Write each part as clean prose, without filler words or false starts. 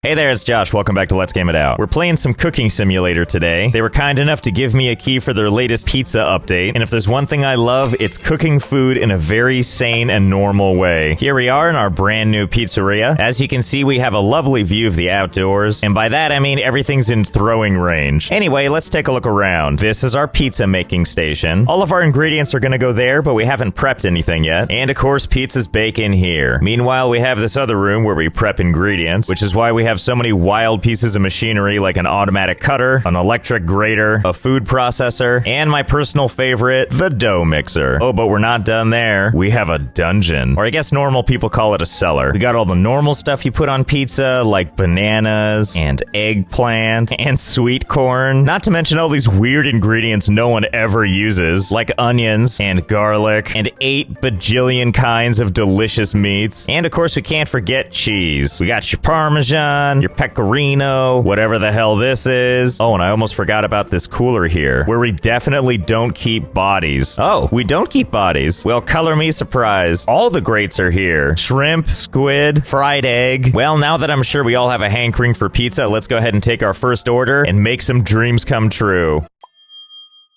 Hey there, it's Josh. Welcome back to Let's Game It Out. We're playing some cooking simulator today. They were kind enough to give me a key for their latest pizza update, and if there's one thing I love, it's cooking food in a very sane and normal way. Here we are in our brand new pizzeria. As you can see, we have a lovely view of the outdoors, and by that I mean everything's in throwing range. Anyway, let's take a look around. This is our pizza making station. All of our ingredients are gonna go there, but we haven't prepped anything yet. And of course, pizza's baking here. Meanwhile, we have this other room where we prep ingredients, which is why we have so many wild pieces of machinery like an automatic cutter, an electric grater, a food processor, and my personal favorite, the dough mixer. Oh, but we're not done there. We have a dungeon, or I guess normal people call it a cellar. We got all the normal stuff you put on pizza, like bananas and eggplant and sweet corn, not to mention all these weird ingredients no one ever uses, like onions and garlic and 8 bajillion kinds of delicious meats. And of course, we can't forget cheese. We got your Parmesan, your pecorino, whatever the hell this is. Oh, and I almost forgot about this cooler here, where we definitely don't keep bodies. Oh, we don't keep bodies. Well, color me surprised. All the greats are here. Shrimp, squid, fried egg. Well, now that I'm sure we all have a hankering for pizza, let's go ahead and take our first order and make some dreams come true.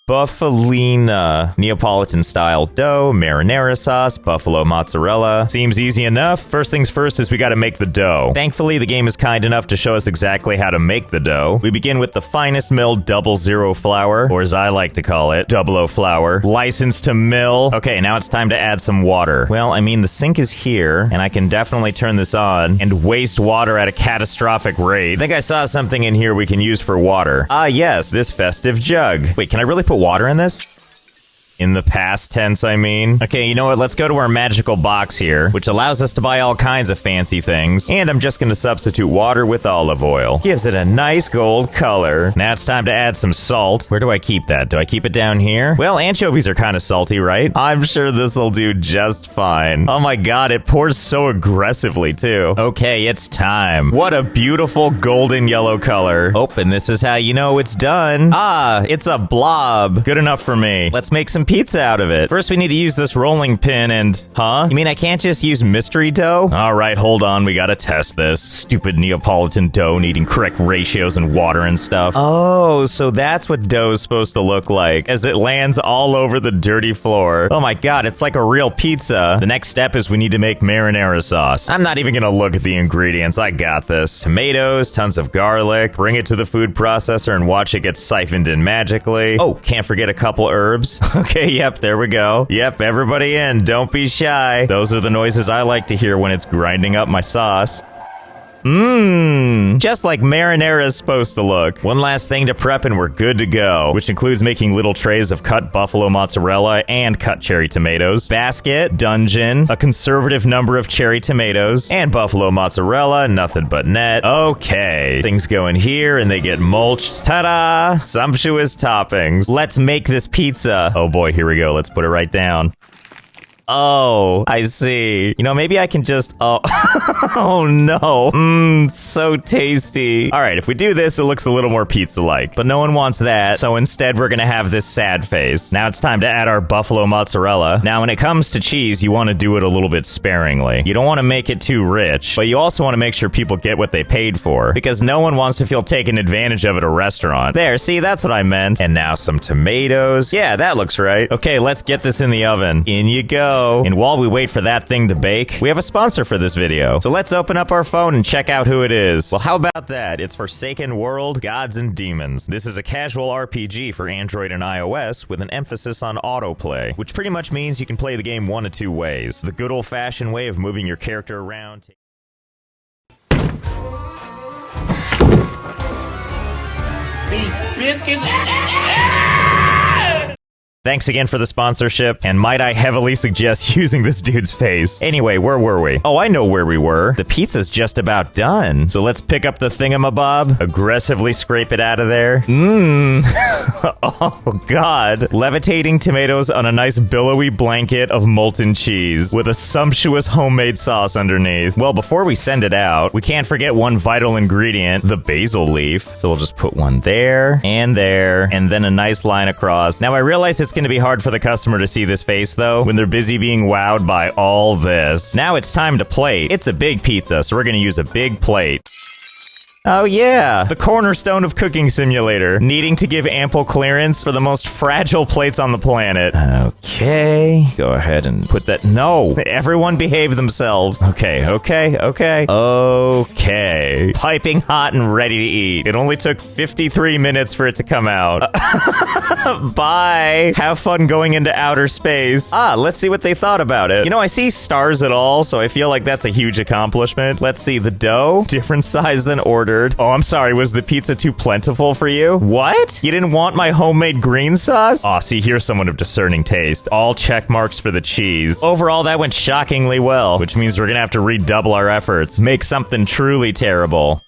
Bufalina, Neapolitan-style dough, marinara sauce, buffalo mozzarella. Seems easy enough. First things first is we gotta make the dough. Thankfully, the game is kind enough to show us exactly how to make the dough. We begin with the finest milled 00 flour, or as I like to call it, 00 flour. Licensed to mill. Okay, now it's time to add some water. Well, I mean, the sink is here, and I can definitely turn this on and waste water at a catastrophic rate. I think I saw something in here we can use for water. Ah, yes, this festive jug. Wait, can I really put water in this? In the past tense, I mean. Okay, you know what? Let's go to our magical box here, which allows us to buy all kinds of fancy things. And I'm just going to substitute water with olive oil. Gives it a nice gold color. Now it's time to add some salt. Where do I keep that? Do I keep it down here? Well, anchovies are kind of salty, right? I'm sure this will do just fine. Oh my god, it pours so aggressively, too. Okay, it's time. What a beautiful golden yellow color. Oh, and this is how you know it's done. Ah, it's a blob. Good enough for me. Let's make some pizza out of it. First, we need to use this rolling pin and... Huh? You mean I can't just use mystery dough? Alright, hold on. We gotta test this. Stupid Neapolitan dough needing correct ratios and water and stuff. Oh, so that's what dough is supposed to look like, as it lands all over the dirty floor. Oh my god, it's like a real pizza. The next step is we need to make marinara sauce. I'm not even gonna look at the ingredients. I got this. Tomatoes, tons of garlic. Bring it to the food processor and watch it get siphoned in magically. Oh, can't forget a couple herbs. Okay. Yep, there we go. Yep, everybody in. Don't be shy. Those are the noises I like to hear when it's grinding up my sauce. Mmm, just like marinara is supposed to look. One last thing to prep and we're good to go, which includes making little trays of cut buffalo mozzarella and cut cherry tomatoes, basket, dungeon, a conservative number of cherry tomatoes, and buffalo mozzarella, nothing but net. Okay, things go in here and they get mulched. Ta-da! Sumptuous toppings. Let's make this pizza. Oh boy, here we go. Let's put it right down. Oh, I see. You know, maybe I can just... Oh, oh no. Mmm, so tasty. All right, if we do this, it looks a little more pizza-like. But no one wants that, so instead we're gonna have this sad face. Now it's time to add our buffalo mozzarella. Now, when it comes to cheese, you want to do it a little bit sparingly. You don't want to make it too rich, but you also want to make sure people get what they paid for, because no one wants to feel taken advantage of at a restaurant. There, see, that's what I meant. And now some tomatoes. Yeah, that looks right. Okay, let's get this in the oven. In you go. And while we wait for that thing to bake, we have a sponsor for this video. So let's open up our phone and check out who it is. Well, how about that? It's Forsaken World, Gods and Demons. This is a casual RPG for Android and iOS with an emphasis on autoplay, which pretty much means you can play the game one of two ways. The good old-fashioned way of moving your character around. These biscuits... Thanks again for the sponsorship, and might I heavily suggest using this dude's face. Anyway, where were we? Oh, I know where we were. The pizza's just about done. So let's pick up the thingamabob, aggressively scrape it out of there. Mmm. Oh, God. Levitating tomatoes on a nice billowy blanket of molten cheese with a sumptuous homemade sauce underneath. Well, before we send it out, we can't forget one vital ingredient, the basil leaf. So we'll just put one there, and then a nice line across. Now, I realize it's going to be hard for the customer to see this face, though, when they're busy being wowed by all this. Now it's time to plate. It's a big pizza, so we're going to use a big plate. Oh yeah, the cornerstone of Cooking Simulator, needing to give ample clearance for the most fragile plates on the planet. Okay, go ahead and put that. No, everyone behave themselves. Okay. Piping hot and ready to eat. It only took 53 minutes for it to come out. Bye. Have fun going into outer space. Let's see what they thought about it. You know, I see stars at all, so I feel like that's a huge accomplishment. Let's see, the dough, different size than ordered. Oh, I'm sorry, was the pizza too plentiful for you? What? You didn't want my homemade green sauce? Oh, see, here's someone of discerning taste. All check marks for the cheese. Overall, that went shockingly well, which means we're gonna have to redouble our efforts. Make something truly terrible.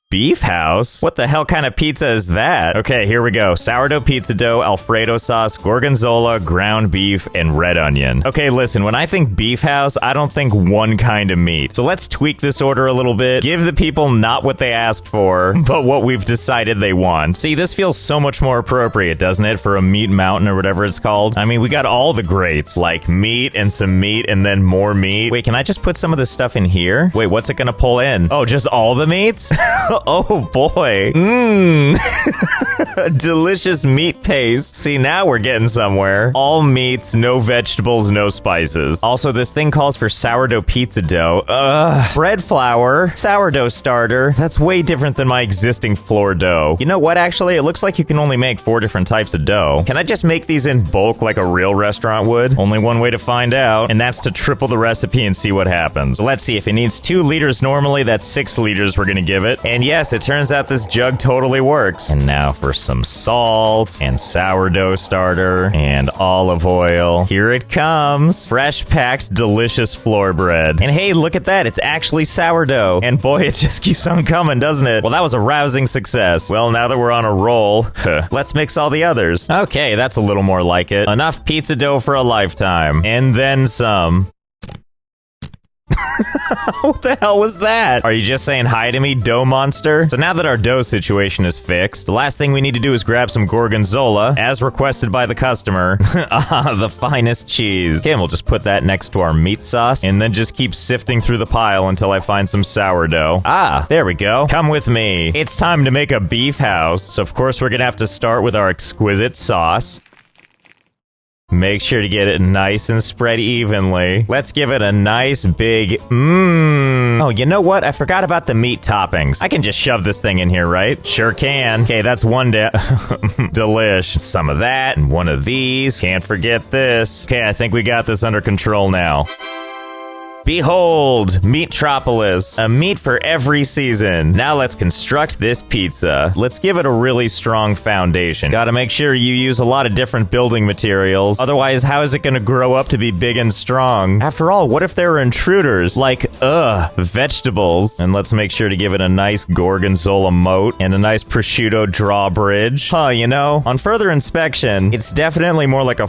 Beef house? What the hell kind of pizza is that? Okay, here we go. Sourdough pizza dough, Alfredo sauce, gorgonzola, ground beef, and red onion. Okay, listen, when I think beef house, I don't think one kind of meat. So let's tweak this order a little bit. Give the people not what they asked for, but what we've decided they want. See, this feels so much more appropriate, doesn't it, for a meat mountain or whatever it's called? I mean, we got all the greats, like meat and some meat and then more meat. Wait, can I just put some of this stuff in here? Wait, what's it gonna pull in? Oh, just all the meats? Oh boy. Delicious meat paste. See, now we're getting somewhere. All meats, no vegetables, no spices. Also, this thing calls for sourdough pizza dough. Bread flour, sourdough starter. That's way different than my existing flour dough. You know what, actually? It looks like you can only make 4 different types of dough. Can I just make these in bulk like a real restaurant would? Only one way to find out, and that's to triple the recipe and see what happens. Let's see, if it needs 2 liters normally, that's 6 liters we're gonna give it. And yes, it turns out this jug totally works. And now for some salt and sourdough starter and olive oil. Here it comes. Fresh packed, delicious flour bread. And hey, look at that. It's actually sourdough. And boy, it just keeps on coming, doesn't it? Well, that was a rousing success. Well, now that we're on a roll, let's mix all the others. Okay, that's a little more like it. Enough pizza dough for a lifetime. And then some. What the hell was that? Are you just saying hi to me, dough monster? So now that our dough situation is fixed, the last thing we need to do is grab some gorgonzola, as requested by the customer. The finest cheese. Okay, and we'll just put that next to our meat sauce, and then just keep sifting through the pile until I find some sourdough. There we go. Come with me. It's time to make a beef house. So of course we're gonna have to start with our exquisite sauce. Make sure to get it nice and spread evenly. Let's give it a nice big Oh, you know what? I forgot about the meat toppings. I can just shove this thing in here, right? Sure can. Okay, that's one delish. Some of that and one of these. Can't forget this. Okay, I think we got this under control now. Behold, Meatropolis, a meat for every season. Now let's construct this pizza. Let's give it a really strong foundation. Gotta make sure you use a lot of different building materials. Otherwise, how is it gonna grow up to be big and strong? After all, what if there are intruders? Like, vegetables. And let's make sure to give it a nice gorgonzola moat and a nice prosciutto drawbridge. You know, on further inspection, it's definitely more like a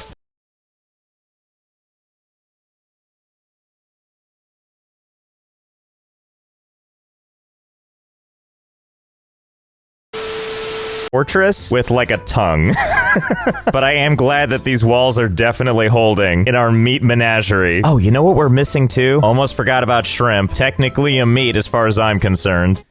fortress with like a tongue. But I am glad that these walls are definitely holding in our meat menagerie. Oh, you know what we're missing too? Almost forgot about shrimp. Technically a meat as far as I'm concerned.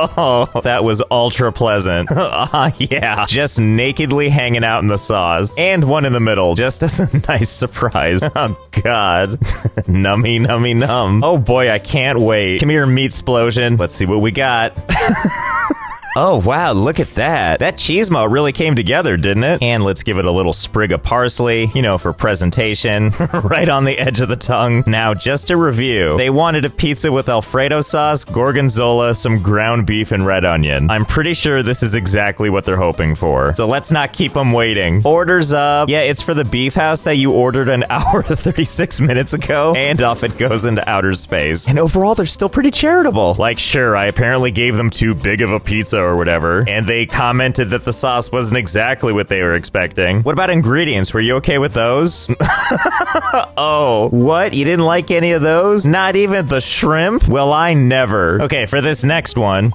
Oh, that was ultra pleasant. Yeah, just nakedly hanging out in the sauce. And one in the middle, just as a nice surprise. Oh, God. Nummy, nummy, num. Oh, boy, I can't wait. Come here, meat explosion. Let's see what we got. Oh, wow, look at that. That cheesemo really came together, didn't it? And let's give it a little sprig of parsley, you know, for presentation. Right on the edge of the tongue. Now, just to review, they wanted a pizza with Alfredo sauce, gorgonzola, some ground beef, and red onion. I'm pretty sure this is exactly what they're hoping for. So let's not keep them waiting. Orders up. Yeah, it's for the beef house that you ordered an hour 36 minutes ago. And off it goes into outer space. And overall, they're still pretty charitable. Like, sure, I apparently gave them too big of a pizza or whatever, and they commented that the sauce wasn't exactly what they were expecting. What about ingredients? Were you okay with those? Oh, what? You didn't like any of those? Not even the shrimp? Well, I never. Okay, for this next one,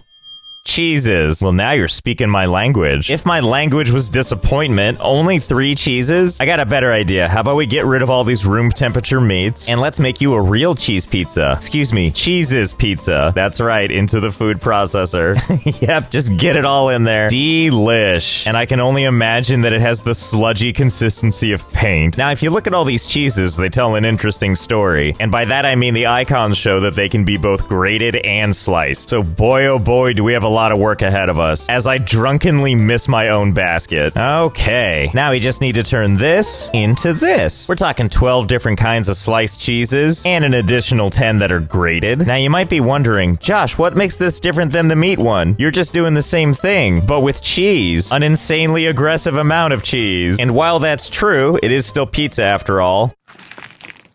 cheeses. Well, now you're speaking my language. If my language was disappointment, only 3 cheeses? I got a better idea. How about we get rid of all these room temperature meats and let's make you a real cheese pizza. Excuse me, cheeses pizza. That's right, into the food processor. Yep, just get it all in there. Delish. And I can only imagine that it has the sludgy consistency of paint. Now, if you look at all these cheeses, they tell an interesting story. And by that, I mean the icons show that they can be both grated and sliced. So boy, oh boy, do we have a lot of work ahead of us, as I drunkenly miss my own basket. Okay, now we just need to turn this into this. We're talking 12 different kinds of sliced cheeses, and an additional 10 that are grated. Now you might be wondering, Josh, what makes this different than the meat one? You're just doing the same thing, but with cheese. An insanely aggressive amount of cheese. And while that's true, it is still pizza after all.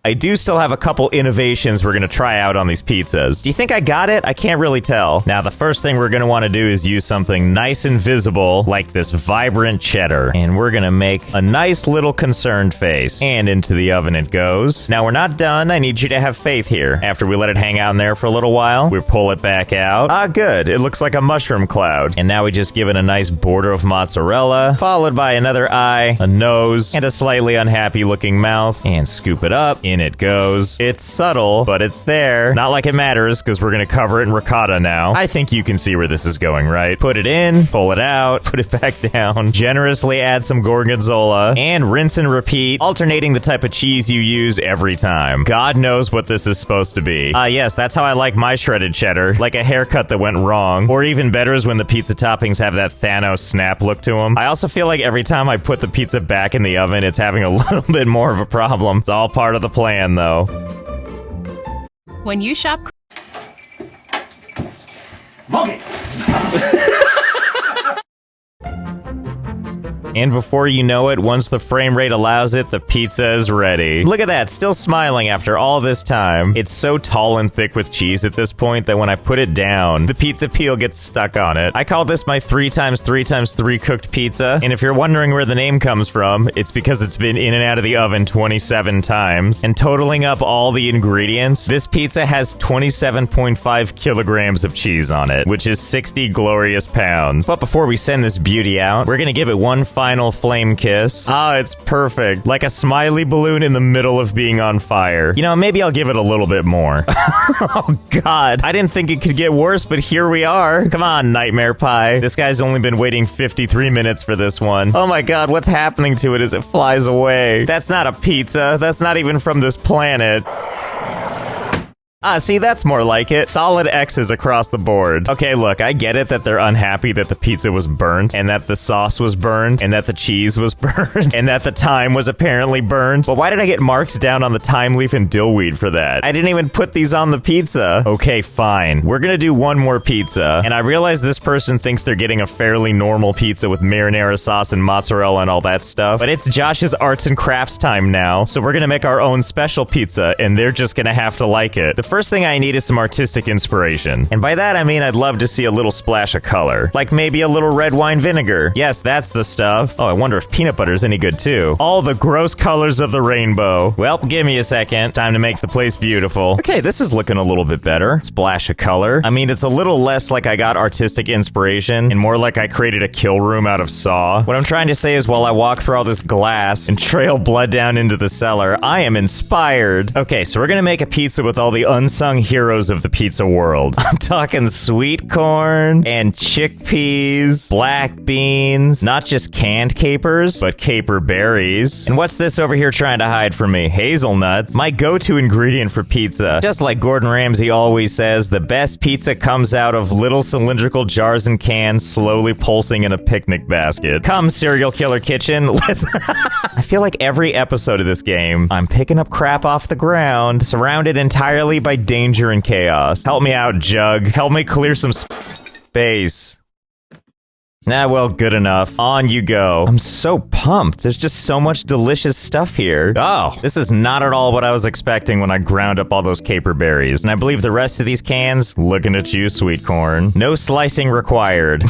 I do still have a couple innovations we're going to try out on these pizzas. Do you think I got it? I can't really tell. Now, the first thing we're going to want to do is use something nice and visible, like this vibrant cheddar. And we're going to make a nice little concerned face. And into the oven it goes. Now, we're not done. I need you to have faith here. After we let it hang out in there for a little while, we pull it back out. Ah, good. It looks like a mushroom cloud. And now we just give it a nice border of mozzarella, followed by another eye, a nose, and a slightly unhappy looking mouth. And scoop it up. In it goes. It's subtle, but it's there. Not like it matters, because we're going to cover it in ricotta now. I think you can see where this is going, right? Put it in, pull it out, put it back down, generously add some gorgonzola, and rinse and repeat, alternating the type of cheese you use every time. God knows what this is supposed to be. Yes, that's how I like my shredded cheddar, like a haircut that went wrong. Or even better is when the pizza toppings have that Thanos snap look to them. I also feel like every time I put the pizza back in the oven, it's having a little bit more of a problem. It's all part of the plan, though. When you shop... Monkey! And before you know it, once the frame rate allows it, the pizza is ready. Look at that, still smiling after all this time. It's so tall and thick with cheese at this point that when I put it down, the pizza peel gets stuck on it. I call this my 3x3x3 cooked pizza, and if you're wondering where the name comes from, it's because it's been in and out of the oven 27 times. And totaling up all the ingredients, this pizza has 27.5 kilograms of cheese on it, which is 60 glorious pounds. But before we send this beauty out, we're gonna give it one final flame kiss. Ah, it's perfect. Like a smiley balloon in the middle of being on fire. You know, maybe I'll give it a little bit more. Oh, God. I didn't think it could get worse, but here we are. Come on, Nightmare Pie. This guy's only been waiting 53 minutes for this one. Oh my God, what's happening to it as it flies away? That's not a pizza. That's not even from this planet. Ah, see, that's more like it. Solid X's across the board. Okay, look, I get it that they're unhappy that the pizza was burnt, and that the sauce was burned, and that the cheese was burned, and that the thyme was apparently burned. But why did I get marks down on the thyme leaf and dillweed for that? I didn't even put these on the pizza. Okay, fine. We're gonna do one more pizza, and I realize this person thinks they're getting a fairly normal pizza with marinara sauce and mozzarella and all that stuff, but it's Josh's arts and crafts time now, so we're gonna make our own special pizza, and they're just gonna have to like it. The first thing I need is some artistic inspiration. And by that, I mean I'd love to see a little splash of color. Like maybe a little red wine vinegar. Yes, that's the stuff. Oh, I wonder if peanut butter's any good too. All the gross colors of the rainbow. Well, give me a second. Time to make the place beautiful. Okay, this is looking a little bit better. Splash of color. I mean, it's a little less like I got artistic inspiration and more like I created a kill room out of Saw. What I'm trying to say is while I walk through all this glass and trail blood down into the cellar, I am inspired. Okay, so we're gonna make a pizza with all the unsung heroes of the pizza world. I'm talking sweet corn and chickpeas, black beans, not just canned capers, but caper berries. And what's this over here trying to hide from me? Hazelnuts, my go-to ingredient for pizza. Just like Gordon Ramsay always says, the best pizza comes out of little cylindrical jars and cans slowly pulsing in a picnic basket. Come, serial killer kitchen, let's... I feel like every episode of this game, I'm picking up crap off the ground, surrounded entirely by danger and chaos. Help me out, Jug. Help me clear some space. Nah, well, good enough. On you go. I'm so pumped. There's just so much delicious stuff here. Oh, this is not at all what I was expecting when I ground up all those caper berries. And I believe the rest of these cans, looking at you, sweet corn. No slicing required.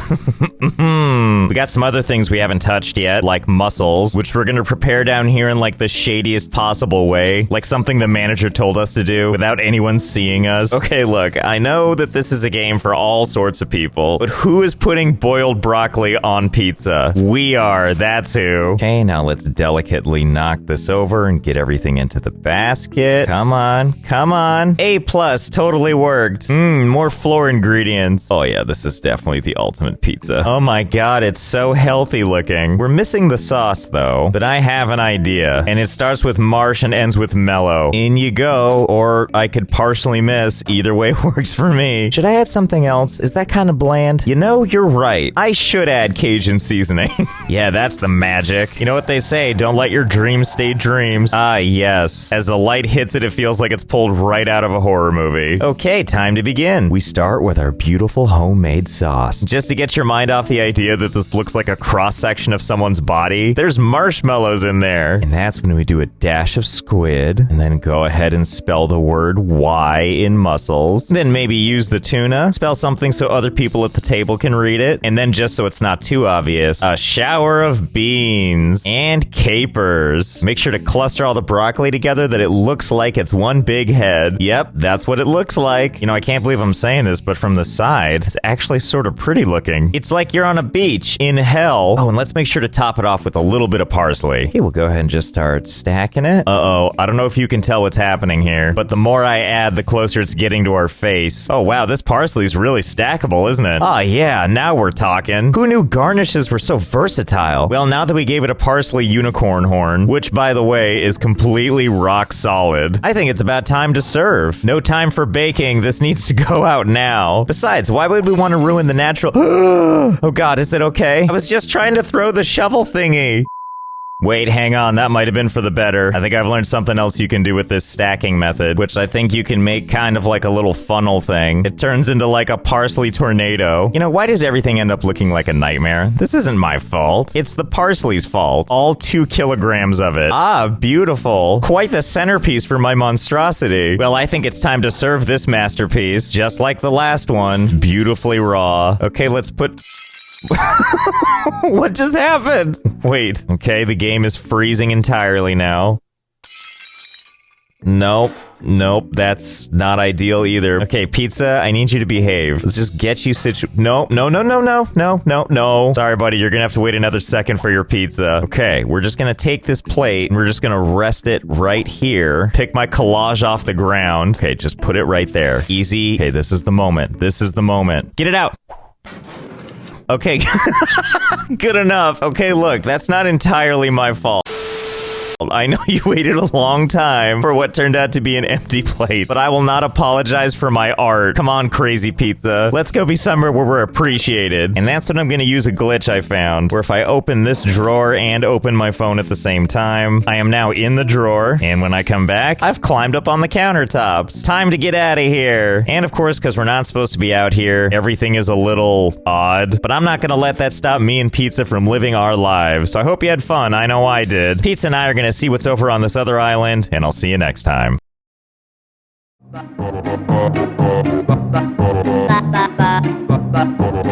We got some other things we haven't touched yet, like mussels, which we're gonna prepare down here in like the shadiest possible way, like something the manager told us to do without anyone seeing us. Okay, look, I know that this is a game for all sorts of people, but who is putting boiled broccoli on pizza? We are, that's who. Okay, now let's delicately knock this over and get everything into the basket. Come on, come on. A+, totally worked. More flour ingredients. Oh yeah, this is definitely the ultimate pizza. Oh my god, it's so healthy looking. We're missing the sauce though, but I have an idea. And it starts with marsh and ends with mellow. In you go, or I could partially miss. Either way works for me. Should I add something else? Is that kind of bland? You know, you're right. I should add Cajun seasoning. Yeah, that's the magic. You know what they say, don't let your dreams stay dreams. Ah, yes. As the light hits it, it feels like it's pulled right out of a horror movie. Okay, time to begin. We start with our beautiful homemade sauce. Just to get your mind off the idea that this looks like a cross-section of someone's body, there's marshmallows in there. And that's when we do a dash of squid, and then go ahead and spell the word Y in mussels. Then maybe use the tuna, spell something so other people at the table can read it, and then just so it's not too obvious, a shower of beans and capers. Make sure to cluster all the broccoli together that it looks like it's one big head. Yep, that's what it looks like. You know, I can't believe I'm saying this, but from the side, it's actually sort of pretty looking. It's like you're on a beach in hell. Oh, and let's make sure to top it off with a little bit of parsley. Okay, we'll go ahead and just start stacking it. Uh-oh, I don't know if you can tell what's happening here, but the more I add, the closer it's getting to our face. Oh wow, this parsley is really stackable, isn't it? Oh yeah, now we're talking. Who knew garnishes were so versatile? Well, now that we gave it a parsley unicorn horn, which by the way is completely rock solid, I think it's about time to serve. No time for baking, this needs to go out now. Besides, why would we want to ruin the natural— Oh god, is it okay? I was just trying to throw the shovel thingy. Wait, hang on, that might have been for the better. I think I've learned something else you can do with this stacking method, which I think you can make kind of like a little funnel thing. It turns into like a parsley tornado. You know, why does everything end up looking like a nightmare? This isn't my fault. It's the parsley's fault. All 2 kilograms of it. Ah, beautiful. Quite the centerpiece for my monstrosity. Well, I think it's time to serve this masterpiece, just like the last one. Beautifully raw. Okay, let's put— What just happened? Wait. Okay, the game is freezing entirely now. Nope. Nope, that's not ideal either. Okay, pizza, I need you to behave. Let's just get you No. Sorry, buddy, you're gonna have to wait another second for your pizza. Okay, we're just gonna take this plate and we're just gonna rest it right here. Pick my collage off the ground. Okay, just put it right there. Easy. Okay, this is the moment. This is the moment. Get it out. Okay, good enough. Okay, look, that's not entirely my fault. I know you waited a long time for what turned out to be an empty plate, but I will not apologize for my art. Come on, crazy pizza. Let's go be somewhere where we're appreciated. And that's when I'm gonna use a glitch I found, where if I open this drawer and open my phone at the same time, I am now in the drawer, and when I come back, I've climbed up on the countertops. Time to get out of here. And of course, because we're not supposed to be out here, everything is a little odd, but I'm not gonna let that stop me and Pizza from living our lives. So I hope you had fun. I know I did. Pizza and I are gonna see what's over on this other island, and I'll see you next time. Ba ba ba ba ba ba ba ba ba ba ba ba ba ba ba ba ba